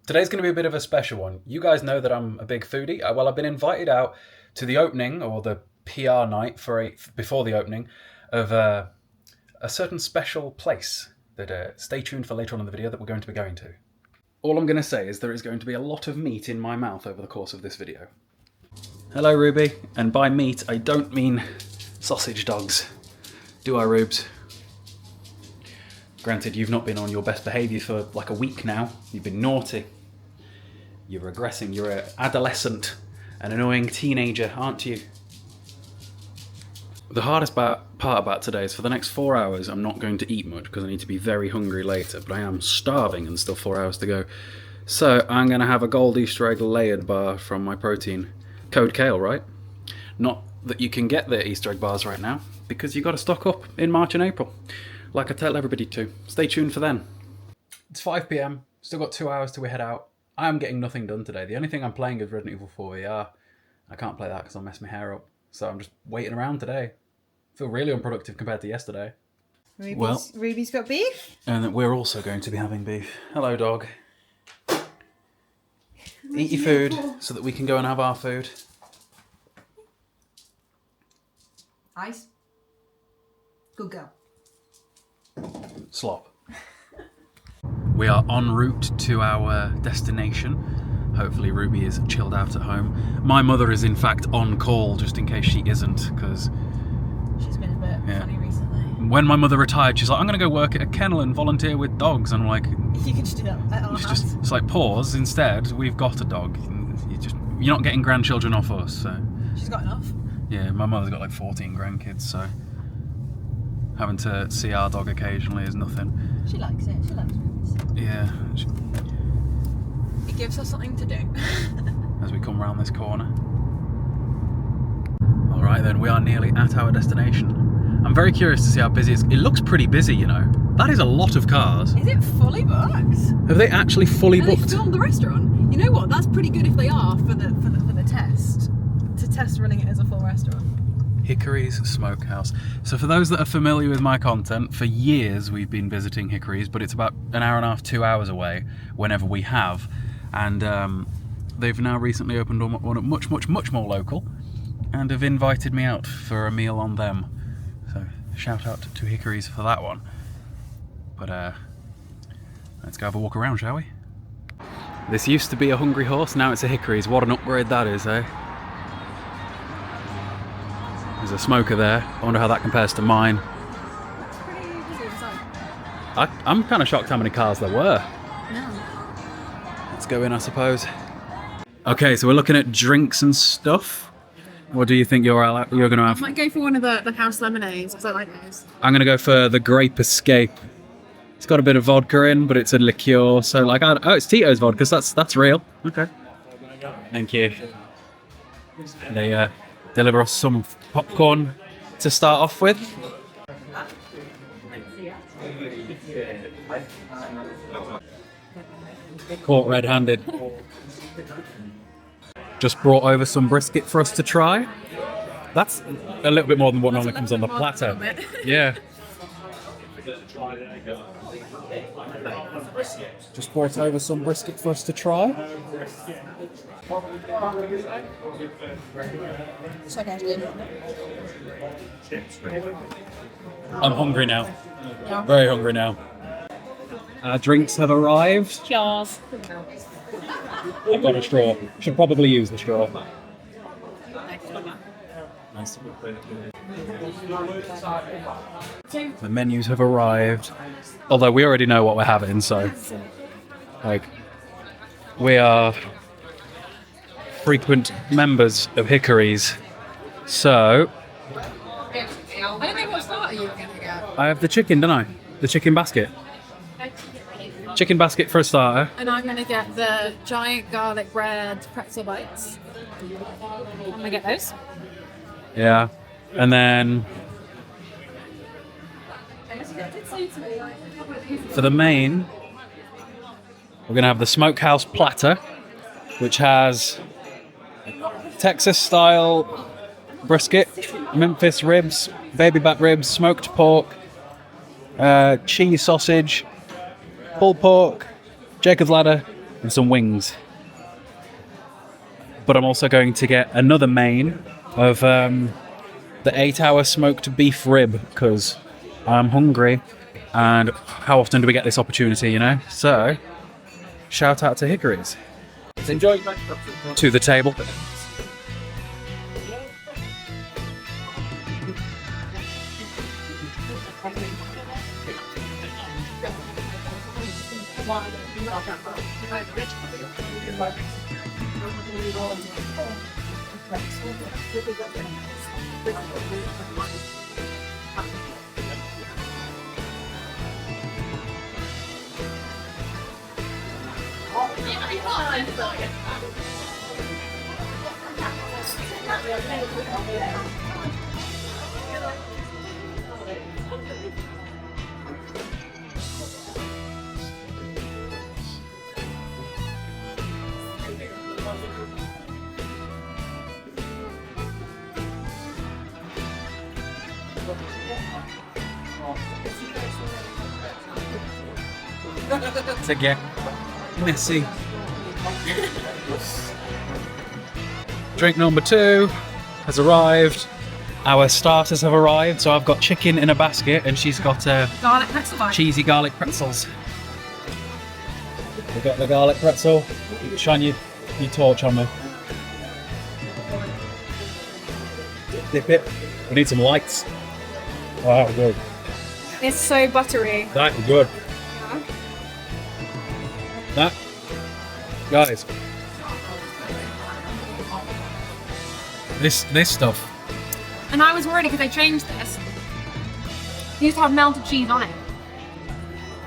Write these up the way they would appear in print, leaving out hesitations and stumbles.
Today's going to be a bit of a special one. You guys know that I'm a big foodie. Well, I've been invited out to the opening, or the PR night before the opening, of a certain special place that stay tuned for later on in the video that we're going to be going to. All I'm going to say is there is going to be a lot of meat in my mouth over the course of this video. Hello, Ruby. And by meat, I don't mean sausage dogs. Do I, Rubes? Granted, you've not been on your best behaviour for like a week now. You've been naughty. You're regressing. You're an adolescent, an annoying teenager, aren't you? The hardest part about today is for the next 4 hours I'm not going to eat much because I need to be very hungry later, but I am starving and still 4 hours to go. So I'm going to have a gold Easter egg layered bar from my protein. Code Cayle, right? Not that you can get the Easter egg bars right now, because you've got to stock up in March and April. Like I tell everybody to. Stay tuned for then. It's 5 PM, still got 2 hours till we head out. I am getting nothing done today. The only thing I'm playing is Resident Evil 4 VR. I can't play that because I'll mess my hair up. So I'm just waiting around today. I feel really unproductive compared to yesterday. Ruby's got beef. And we're also going to be having beef. Hello, dog. Eat your food so that we can go and have our food. Ice. Good girl. Slop. We are en route to our destination. Hopefully Ruby is chilled out at home. My mother is in fact on call just in case she isn't, because she's been a bit funny recently. When my mother retired, she's like, I'm going to go work at a kennel and volunteer with dogs. And I'm like, you can just do that at our house. It's like, pause. Instead, we've got a dog. You're not getting grandchildren off us. So. She's got enough. Yeah, my mother's got like 14 grandkids, so having to see our dog occasionally is nothing. She likes it. She likes Ruby's. Yeah. It gives her something to do. As we come around this corner. Alright then, we are nearly at our destination. I'm very curious to see how busy it is. It looks pretty busy, you know. That is a lot of cars. Is it fully booked? Have they actually fully booked? They filmed the restaurant. You know what? That's pretty good if they are for the test. To test running it as a full restaurant. Hickory's Smokehouse. So for those that are familiar with my content, for years we've been visiting Hickory's, but it's about an hour and a half, 2 hours away whenever we have. And they've now recently opened one much more local and have invited me out for a meal on them. So shout out to Hickory's for that one. But let's go have a walk around, shall we? This used to be a Hungry Horse, now it's a Hickory's. What an upgrade that is, eh? There's a smoker there. I wonder how that compares to mine. It's pretty busy inside. I'm kind of shocked how many cars there were. No. Let's go in, I suppose. Okay, so we're looking at drinks and stuff. What do you think you're going to have? I might go for one of the house lemonades, because I like those. I'm going to go for the Grape Escape. It's got a bit of vodka in, but it's a liqueur. So like, oh, it's Tito's vodka, so that's real. Okay. Thank you. They deliver us some popcorn to start off with. Caught red-handed. Just brought over some brisket for us to try. That's a little bit more than what normally comes on the platter. Yeah. Just brought over some brisket for us to try. I'm hungry now. Yeah. Very hungry now. Our drinks have arrived. Cheers. I've got a straw. Should probably use the straw. Nice. The menus have arrived. Although we already know what we're having, so like we are frequent members of Hickory's. So I don't know what starter you're going to get. I have the chicken, don't I? The chicken basket. Chicken basket for a starter. And I'm going to get the giant garlic bread pretzel bites. I'm going to get those. Yeah. And then for the main, we're going to have the Smokehouse Platter, which has Texas-style brisket, Memphis ribs, baby back ribs, smoked pork, cheese sausage, pulled pork, Jacob's ladder, and some wings. But I'm also going to get another main of the 8-hour smoked beef rib because I'm hungry. And how often do we get this opportunity, you know? So, shout out to Hickory's. Enjoy. To the table. To get messy. Drink number 2 has arrived. Our starters have arrived, so I've got chicken in a basket and she's got Garlic pretzel bite. cheesy garlic pretzels. We've got the garlic pretzel. Shine your torch on me. Dip it. We need some lights. Wow, good. It's so buttery. That is good. That, guys, this stuff. And I was worried because they changed this. It used to have melted cheese on it.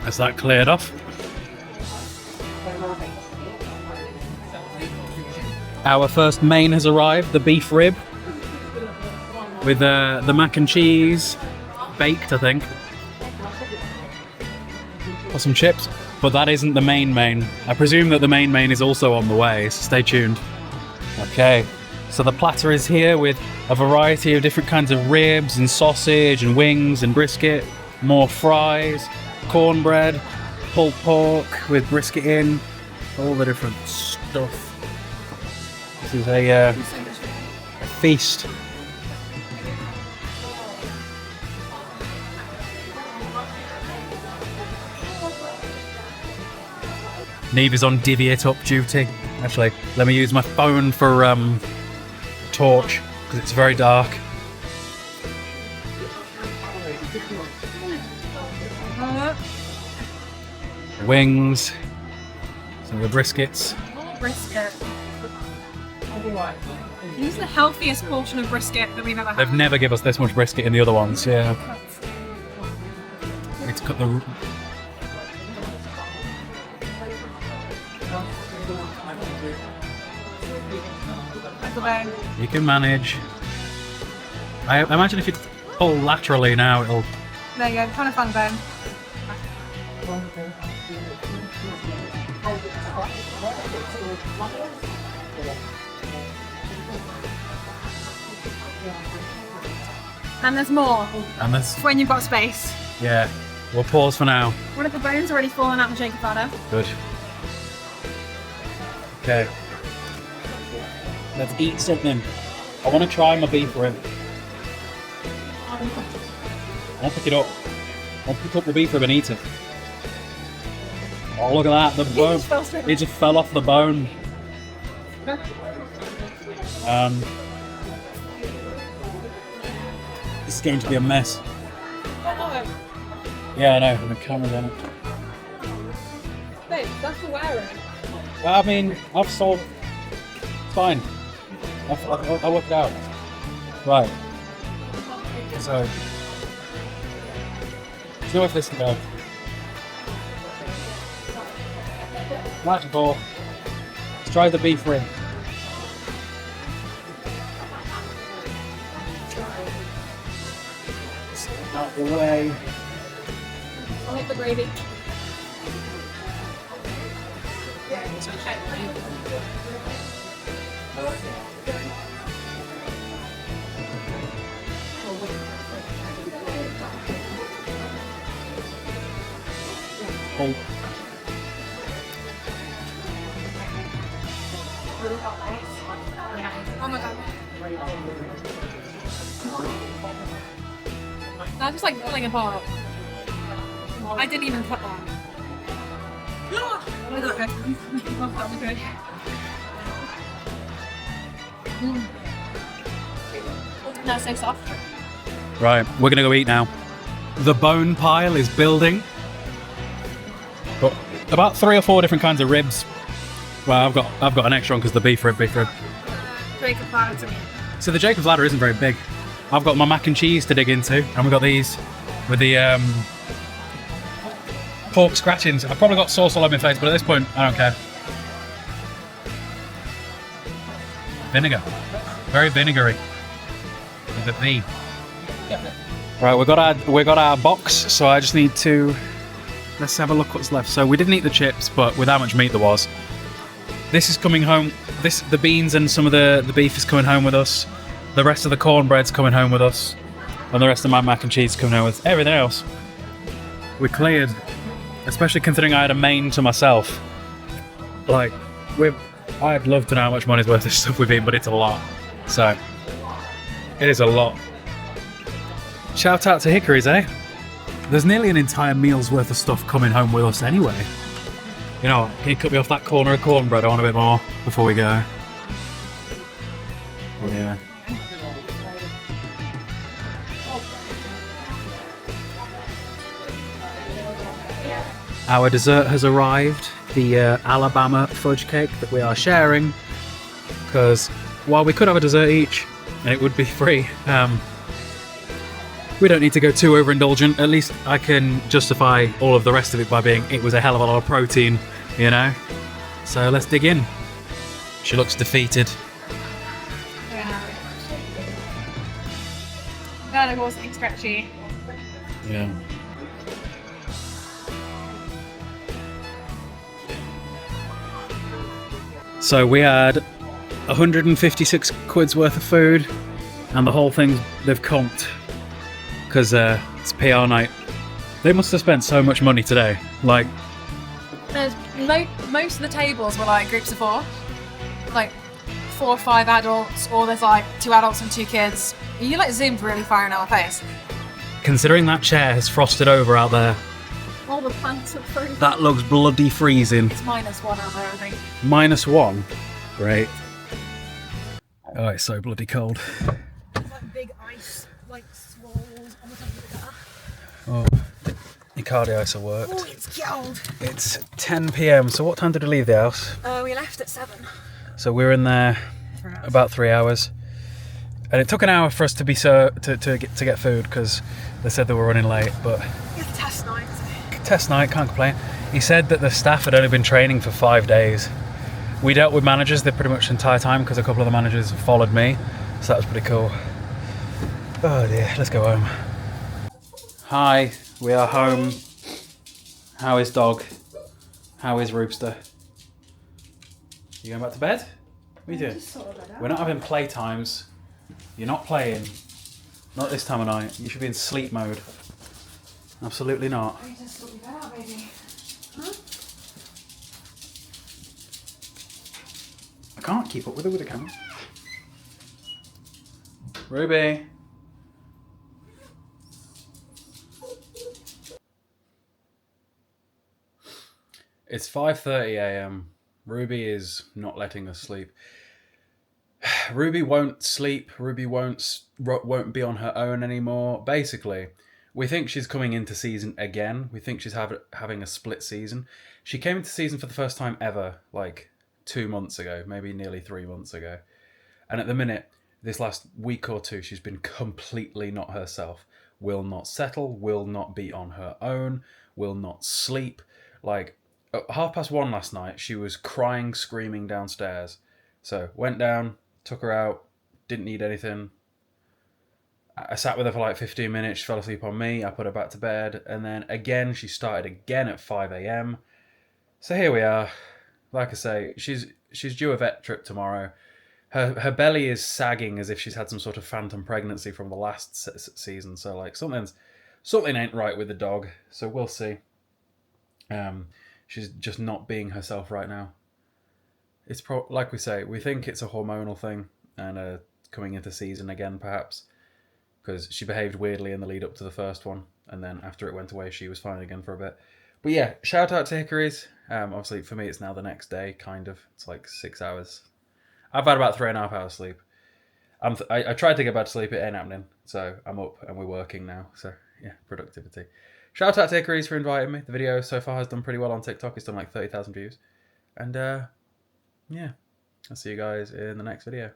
Has that cleared off? Our first main has arrived, the beef rib with the mac and cheese, baked, I think. Or some chips. But that isn't the main. I presume that the main is also on the way, so stay tuned. Okay, so the platter is here with a variety of different kinds of ribs and sausage and wings and brisket, more fries, cornbread, pulled pork with brisket in, all the different stuff. This is a feast. Neve is on divvy it up duty. Actually, let me use my phone for torch because it's very dark. Wings, some of the briskets. Brisket. This is the healthiest portion of brisket that we've ever had. They've never given us this much brisket in the other ones, yeah. I need to cut the... You can manage. I imagine if you pull laterally now, it'll... There you go, kind of fun bone. And there's more. And there's... When you've got space. Yeah. We'll pause for now. One of the bones already fallen out the shaker platter. Good. Okay. Let's eat something. I want to try my beef rib. I want to pick it up. I want to pick up the beef rib and eat it. Oh, look at that. The bone. It just fell off the bone. This is going to be a mess. Yeah, I know. The camera's on it. Babe, that's for wearing. Well, I mean, I've solved. It's fine. I'll work it out. Right. So, let's know if this can go. Magic ball. Let's try the beef rib. Out the way. I'll hit the gravy. Oh my god. That's just like pulling apart. I didn't even cut that. Oh, okay. That was good. That's so soft. Right, we're gonna go eat now. The bone pile is building. Got about 3 or 4 different kinds of ribs. Well, I've got an extra one because the beef rib. Jacob ladder to me. So the Jacob's ladder isn't very big. I've got my mac and cheese to dig into, and we've got these with the pork scratchings. I've probably got sauce all over my face, but at this point, I don't care. Vinegar, very vinegary. With the V. Right, we got our box, so I just need to. Let's have a look what's left. So we didn't eat the chips, but with how much meat there was. This is coming home. The beans and some of the beef is coming home with us. The rest of the cornbread's coming home with us. And the rest of my mac and cheese is coming home with everything else. We cleared, especially considering I had a main to myself. Like, I'd love to know how much money's worth of stuff we've eaten, but it's a lot. So, it is a lot. Shout out to Hickory's, eh? There's nearly an entire meal's worth of stuff coming home with us anyway. You know, can you cut me off that corner of cornbread? I want a bit more before we go. Yeah. Our dessert has arrived, the Alabama fudge cake that we are sharing, because while we could have a dessert each, and it would be free, we don't need to go too overindulgent. At least I can justify all of the rest of it by being it was a hell of a lot of protein, you know? So let's dig in. She looks defeated. Yeah. That was something scratchy. Yeah. So we had 156 quid's worth of food, and the whole thing they've comped because it's PR night. They must have spent so much money today. Like, There's most of the tables were like groups of 4, like 4 or 5 adults, or there's like 2 adults and 2 kids. You like zoomed really far in our face. considering that chair has frosted over out there, All the plants are frozen. that looks bloody freezing. It's -1 out there, I think. -1? Great. Oh, it's so bloody cold. It's like big ice, like swirls on the top of the car. Oh, your cardio ice worked. Oh, it's cold. It's 10 p.m, so what time did we leave the house? We left at 7. So we were in there about 3 hours. And it took an hour for us to get food because they said they were running late, but It's test night. test night, can't complain. He said that the staff had only been training for 5 days. We dealt with managers the pretty much the entire time because a couple of the managers followed me, so that was pretty cool. Oh dear, let's go home. Hi, we are home. How is dog? How is Rooster? You going back to bed? What are you doing? We're not having playtimes. You're not playing. Not this time of night. You should be in sleep mode. Absolutely not. You just sort your bed out, baby. Huh? I can't keep up with her with the camera. Ruby. It's 5:30 a.m. Ruby is not letting us sleep. Ruby won't sleep. Ruby won't be on her own anymore. Basically, we think she's coming into season again. We think she's having a split season. She came into season for the first time ever, like 2 months ago, maybe nearly 3 months ago. And at the minute, this last week or two, she's been completely not herself. Will not settle, will not be on her own, will not sleep. Like, at 1:30 last night, she was crying, screaming downstairs. So, went down, took her out, didn't need anything. I sat with her for like 15 minutes, she fell asleep on me, I put her back to bed, and then again, she started again at 5 a.m. So here we are. Like I say, she's due a vet trip tomorrow. Her belly is sagging as if she's had some sort of phantom pregnancy from the last season. So like something ain't right with the dog. So we'll see. She's just not being herself right now. it's like we say, we think it's a hormonal thing and coming into season again, perhaps, because she behaved weirdly in the lead up to the first one, and then after it went away, she was fine again for a bit. But yeah, shout out to Hickory's. Obviously, for me, it's now the next day, kind of. It's like 6 hours. I've had about 3.5 hours sleep. I tried to get back to sleep, it ain't happening. So I'm up and we're working now. So yeah, productivity. Shout out to Hickory's for inviting me. The video so far has done pretty well on TikTok. It's done like 30,000 views. And yeah, I'll see you guys in the next video.